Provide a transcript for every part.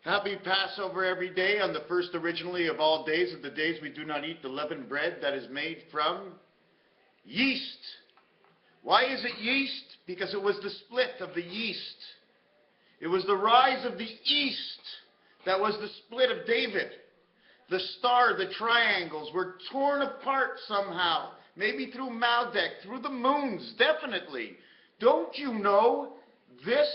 Happy Passover every day on the first originally of all days of the days we do not eat the leavened bread that is made from yeast. Why is it yeast? Because it was the split of the yeast. It was the rise of the east that was the split of David. The star, the triangles were torn apart somehow. Maybe through Maldek, through the moons, definitely. Don't you know this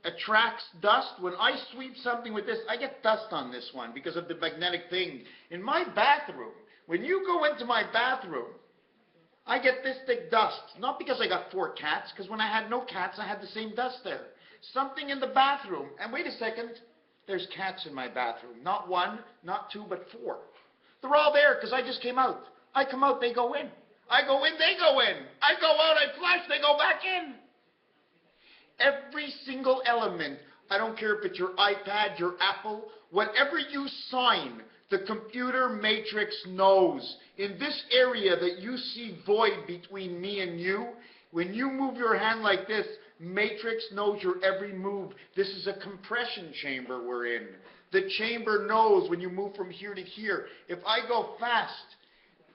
attracts dust? When I sweep something with this, I get dust on this one because of the magnetic thing. In my bathroom, when you go into my bathroom, I get this thick dust. Not because I got 4 cats, because when I had no cats, I had the same dust there. Something in the bathroom, and wait a second, there's cats in my bathroom. Not 1, not 2, but 4. They're all there because I just came out. I come out, they go in. I go in, they go in. I go out, I flush, they go back in. Every single element, I don't care if it's your iPad, your Apple, whatever you sign, the computer matrix knows. In this area that you see void between me and you, when you move your hand like this, matrix knows your every move. This is a compression chamber we're in. The chamber knows when you move from here to here. If I go fast,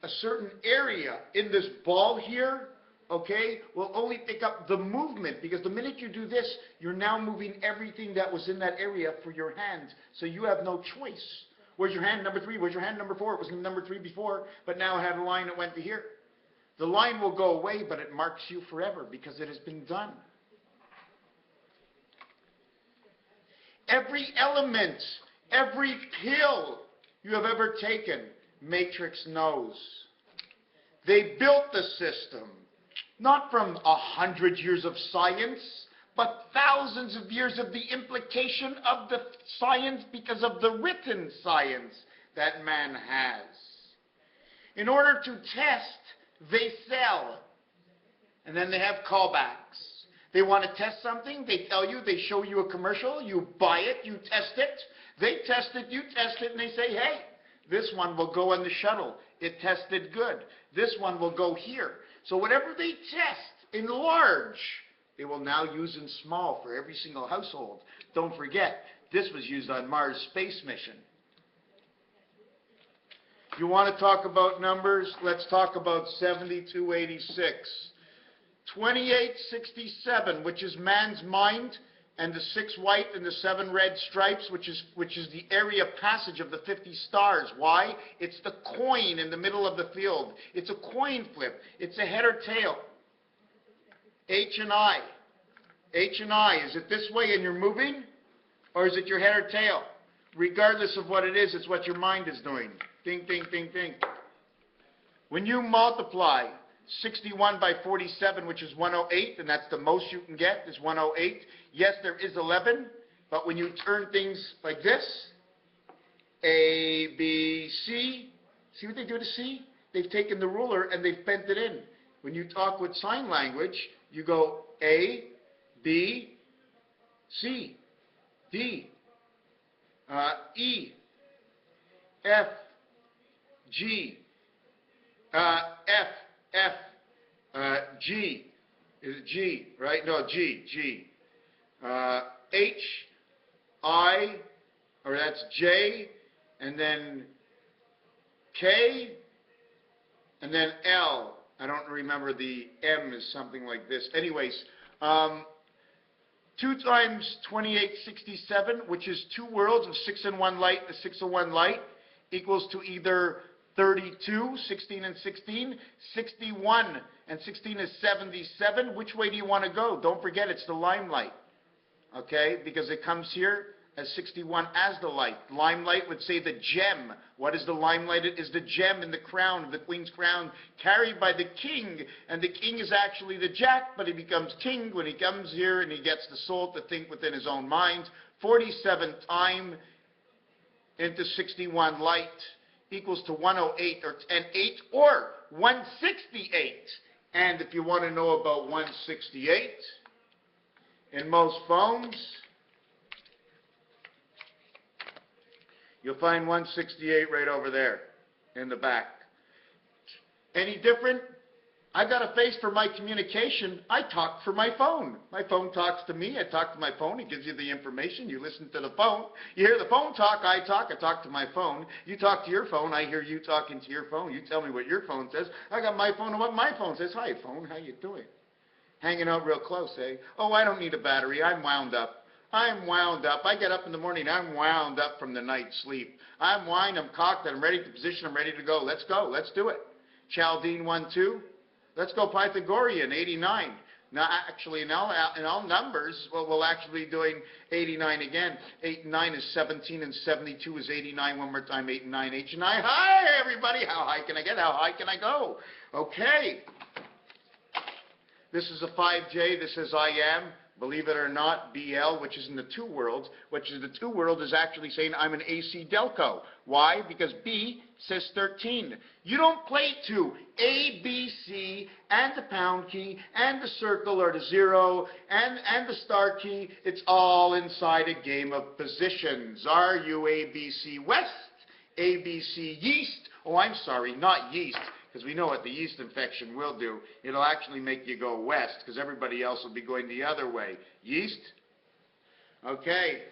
a certain area in this ball here, okay, will only pick up the movement, because the minute you do this, you're now moving everything that was in that area for your hand, so you have no choice. Where's your hand number 3? Where's your hand number 4? It was number 3 before, but now it had a line that went to here. The line will go away, but it marks you forever because it has been done. Every element, every pill you have ever taken, Matrix knows. They built the system, not from 100 years of science, but thousands of years of the implication of the science because of the written science that man has. In order to test, they sell. And then they have callbacks. They want to test something, they tell you, they show you a commercial, you buy it, you test it. They test it, you test it, and they say, hey, this one will go on the shuttle. It tested good. This one will go here. So whatever they test in large, they will now use in small for every single household. Don't forget, this was used on Mars space mission. You want to talk about numbers? Let's talk about 7286. 2867, which is man's mind, and the 6 white and the 7 red stripes, which is the area passage of the 50 stars. Why? It's the coin in the middle of the field. It's a coin flip. It's a head or tail. H and I. H and I. Is it this way and you're moving? Or is it your head or tail? Regardless of what it is, it's what your mind is doing. Ding, ding, ding, ding. When you multiply 61 by 47, which is 108, and that's the most you can get, is 108. Yes, there is 11, but when you turn things like this, A, B, C, see what they do to C? They've taken the ruler and they've bent it in. When you talk with sign language, you go A, B, C, D, E, F, G, F, G, is it G, right? No, G, H, I, or that's J, and then K, and then L. I don't remember, the M is something like this. Anyways, 2 times 2867, which is 2 worlds of 6 and 1 light, the 6 and 1 light, equals to either 32, 16 and 16, 61 and 16 is 77. Which way do you want to go? Don't forget, it's the limelight, okay? Because it comes here as 61 as the light. Limelight would say the gem. What is the limelight? It is the gem in the crown, the queen's crown, carried by the king. And the king is actually the jack, but he becomes king when he comes here and he gets the soul to think within his own mind. 47 time into 61 light equals to 108 or 8 or 168. And if you want to know about 168, in most phones, you'll find 168 right over there in the back. Any different? I got a face for my communication. I talk for my phone. My phone talks to me. I talk to my phone. It gives you the information. You listen to the phone. You hear the phone talk. I talk. I talk to my phone. You talk to your phone. I hear you talking to your phone. You tell me what your phone says. I got my phone and what my phone says. Hi, phone. How you doing? Hanging out real close, eh? Oh, I don't need a battery. I'm wound up. I'm wound up. I get up in the morning. I'm wound up from the night's sleep. I'm wined. I'm cocked. I'm ready to position. I'm ready to go. Let's go. Let's do it. Chaldean 1-2. Let's go Pythagorean, 89. Now, actually, in all numbers, well, we'll actually be doing 89 again. 8 and 9 is 17, and 72 is 89. One more time, 8 and 9, H and I. Hi, everybody. How high can I get? How high can I go? Okay. This is a 5J. This is I am. Believe it or not, BL, which is in the two worlds, which is the two world, is actually saying I'm an AC Delco. Why? Because B says 13. You don't play to A, B, C, and the pound key, and the circle, or the 0, and the star key. It's all inside a game of positions. Are you A, B, C, West? A, B, C, Yeast? Oh, I'm sorry, not yeast. Because we know what the yeast infection will do. It'll actually make you go west, because everybody else will be going the other way. Yeast? Okay.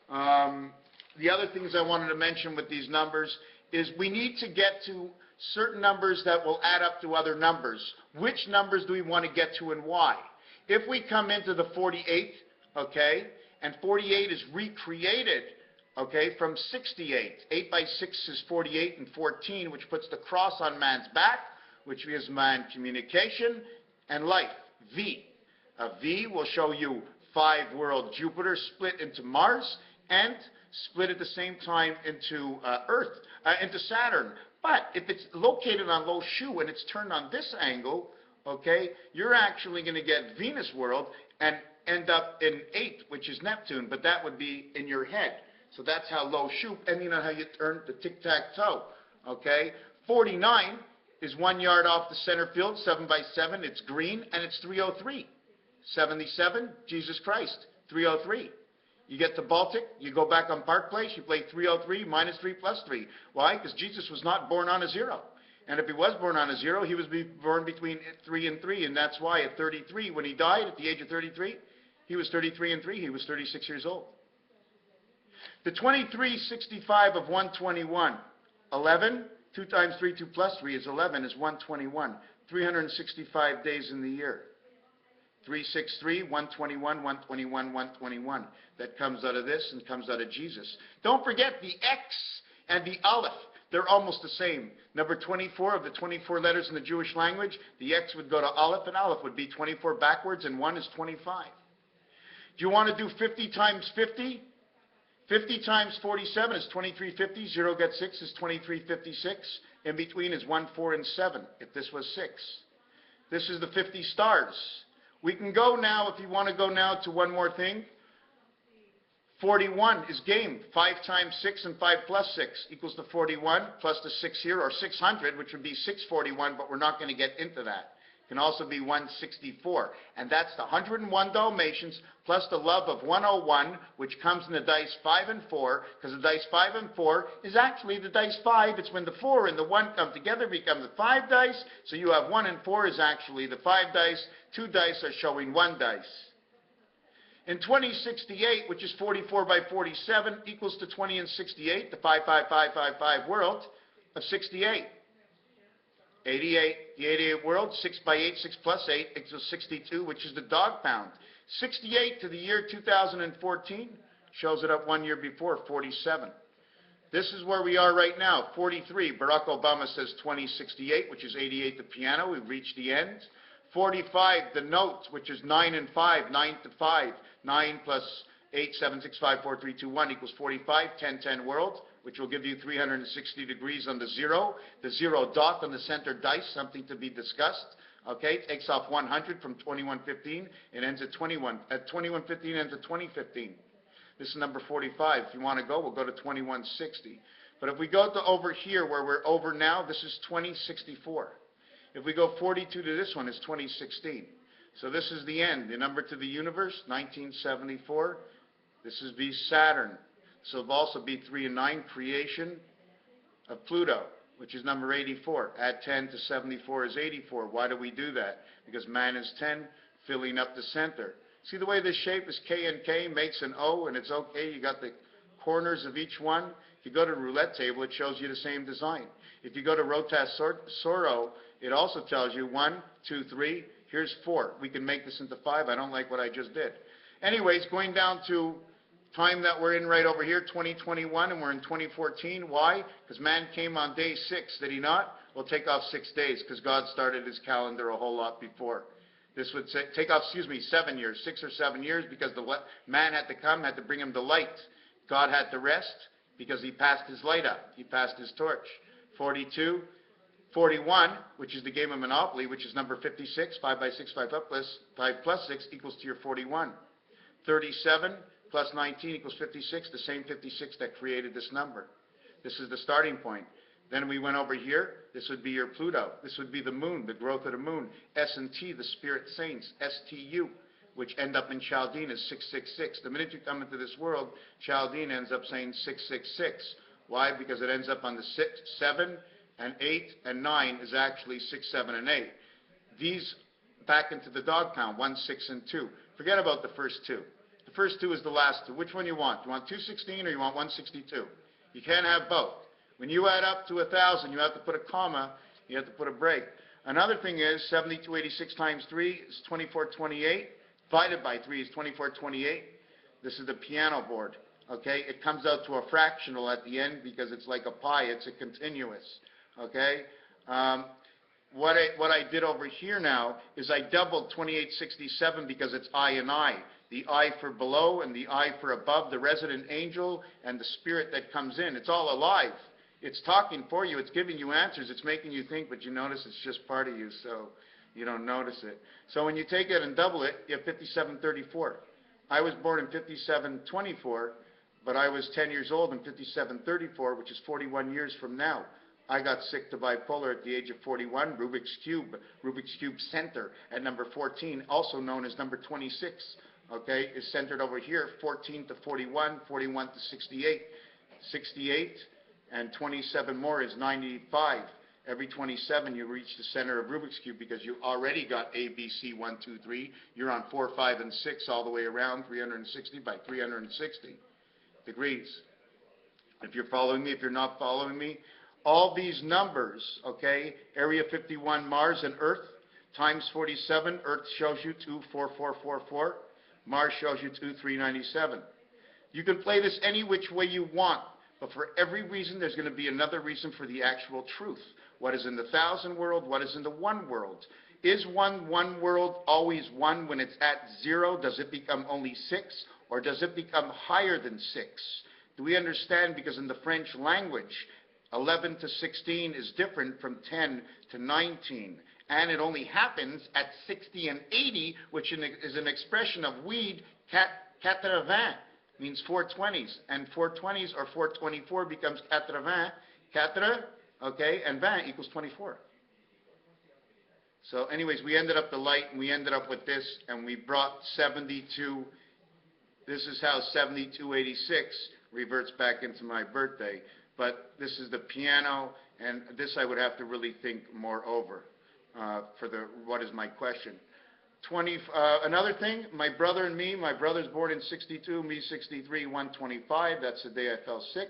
The other things I wanted to mention with these numbers is we need to get to certain numbers that will add up to other numbers. Which numbers do we want to get to and why? If we come into the 48, okay, and 48 is recreated, okay, from 68. 8 by 6 is 48 and 14, which puts the cross on man's back, which is man communication and life. V. A V will show you 5-world Jupiter split into Mars and split at the same time into Earth, into Saturn. But if it's located on low Shu and it's turned on this angle, okay, you're actually going to get Venus world and end up in 8, which is Neptune, but that would be in your head. So that's how low Shu, and you know how you turn the tic-tac-toe, okay? 49 is 1 yard off the center field, 7 by 7, it's green, and it's 303. 77, Jesus Christ, 303. You get to Baltic, you go back on Park Place, you play 303 minus 3 plus 3. Why? Because Jesus was not born on a 0. And if he was born on a 0, he was born between 3 and 3, and that's why at 33, when he died at the age of 33, he was 33 and 3, he was 36 years old. The 2365 of 121, 11, 2 times 3, 2 plus 3 is 11, is 121. 365 days in the year. 363, 121, 121, 121. That comes out of this and comes out of Jesus. Don't forget the X and the Aleph. They're almost the same. Number 24 of the 24 letters in the Jewish language, the X would go to Aleph, and Aleph would be 24 backwards, and 1 is 25. Do you want to do 50 times 50? 50 times 47 is 2350. 0 gets 6 is 2356. In between is 1, 4, and 7, if this was 6. This is the 50 stars. We can go now, if you want to go now, to one more thing. 41 is game. 5 times 6 and 5 plus 6 equals to 41, plus the 6 here, or 600, which would be 641, but we're not going to get into that. Can also be 164. And that's the 101 Dalmatians plus the love of 101, which comes in the dice 5 and 4, because the dice 5 and 4 is actually the dice 5. It's when the 4 and the 1 come together, become the 5 dice. So you have 1 and 4 is actually the 5 dice. 2 dice are showing 1 dice. In 2068, which is 44 by 47, equals to 20 and 68, the 55555 world of 68. 88, the 88 world, 6 by 8, 6 plus 8, equals 62, which is the dog pound. 68 to the year 2014, shows it up 1 year before, 47. This is where we are right now, 43. Barack Obama says 2068, which is 88 the piano, we've reached the end. 45, the note, which is 9 and 5, 9 to 5, 9 plus 8, 7, 6, 5, 4, 3, 2, 1 equals 45, 10, 10 world, which will give you 360 degrees on the 0. The 0 dot on the center dice, something to be discussed. Okay, takes off 100 from 2115. It ends at 21. At 2115 ends at 2015. This is number 45. If you want to go, we'll go to 2160. But if we go to over here, where we're over now, this is 2064. If we go 42 to this one, it's 2016. So this is the end. The number to the universe, 1974. This is the Saturn. So it'll also be 3 and 9, creation of Pluto. which is number 84. Add 10 to 74 is 84. Why do we do that? Because man is 10, filling up the center. See the way this shape is K and K makes an O, and it's okay. You got the corners of each one. If you go to the roulette table, it shows you the same design. If you go to Rotas Soro, it also tells you 1, 2, 3. Here's 4. We can make this into 5. I don't like what I just did. Anyways, going down to time that we're in right over here, 2021, and we're in 2014. Why? Because man came on day 6, did he not? We'll take off 6 days because God started his calendar a whole lot before. This would say, take off, 7 years, 6 or 7 years, because the man had to come, had to bring him the light. God had to rest because he passed his light up. He passed his torch. 42, 41, which is the game of Monopoly, which is number 56, 5 by 6, 5 up plus 5 plus 6 equals to your 41. 37 plus 19 equals 56, the same 56 that created this number. This is the starting point. Then we went over here. This would be your Pluto. This would be the moon, the growth of the moon. S and T, the spirit saints. STU, which end up in Chaldean as 666. The minute you come into this world, Chaldean ends up saying 666. Why? Because it ends up on the 6, 7, and 8, and 9 is actually 6, 7, and 8. These back into the dog pound, 1, 6, and 2. Forget about the first 2. The first 2 is the last 2. Which one you want? You want 216 or you want 162? You can't have both. When you add up to 1,000, you have to put a comma, you have to put a break. Another thing is 7286 times 3 is 2428. Divided by 3 is 2428. This is the piano board. Okay? It comes out to a fractional at the end because it's like a pi. It's a continuous. Okay? What I did over here now is I doubled 2867 because it's I and I. The I for below and the I for above, the resident angel and the spirit that comes in. It's all alive. It's talking for you. It's giving you answers. It's making you think, but you notice it's just part of you, so you don't notice it. So when you take it and double it, you have 5734. I was born in 5724, but I was 10 years old in 5734, which is 41 years from now. I got sick to bipolar at the age of 41. Rubik's Cube Center at number 14, also known as number 26, okay, is centered over here, 14 to 41, 41 to 68, 68, and 27 more is 95. Every 27, you reach the center of Rubik's Cube because you already got A, B, C, 1, 2, 3. You're on 4, 5, and 6 all the way around, 360 by 360 degrees. If you're following me, if you're not following me, all these numbers, okay, Area 51, Mars and Earth, times 47, Earth shows you 24444, Mars shows you 2397. You can play this any which way you want, but for every reason, there's going to be another reason for the actual truth. What is in the 1,000 world? What is in the 1 world? Is one world always 1 when it's at 0? Does it become only 6? Or does it become higher than 6? Do we understand? Because in the French language, 11 to 16 is different from 10 to 19. And it only happens at 60 and 80, which is an expression of weed, 80, means 420s. And 420s or 424 becomes 80, okay, and 20 equals 24. So anyways, we ended up the light, and we ended up with this, and we brought 72. This is how 7286 reverts back into my birthday. But this is the piano, and this I would have to really think more over for the what is my question. Another thing, my brother and me, my brother's born in 62, me 63, 125. That's the day I fell sick.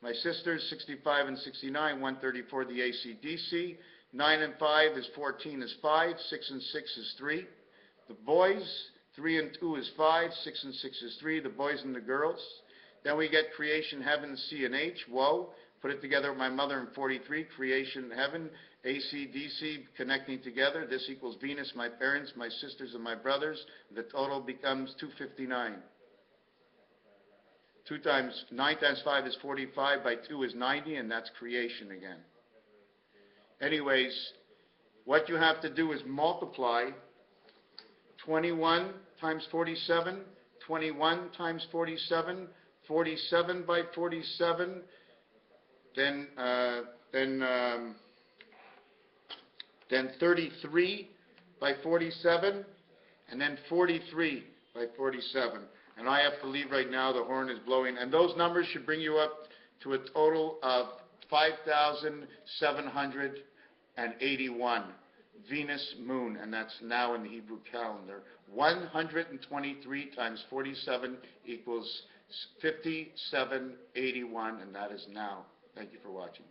My sisters, 65 and 69, 134, the AC/DC. 9 and 5 is 14 is 5, 6 and 6 is 3. The boys, 3 and 2 is 5, 6 and 6 is 3, the boys and the girls. Then we get creation, heaven, C and H, whoa. Put it together with my mother in 43, creation, heaven, AC, DC, connecting together. This equals Venus, my parents, my sisters, and my brothers. The total becomes 259. 9 times 5 is 45, by 2 is 90, and that's creation again. Anyways, what you have to do is multiply 21 times 47, 21 times 47, 47 by 47, then 33 by 47, and then 43 by 47. And I have to leave right now. The horn is blowing. And those numbers should bring you up to a total of 5,781. Venus moon, and that's now in the Hebrew calendar. 123 times 47 equals 5781, and that is now. Thank you for watching.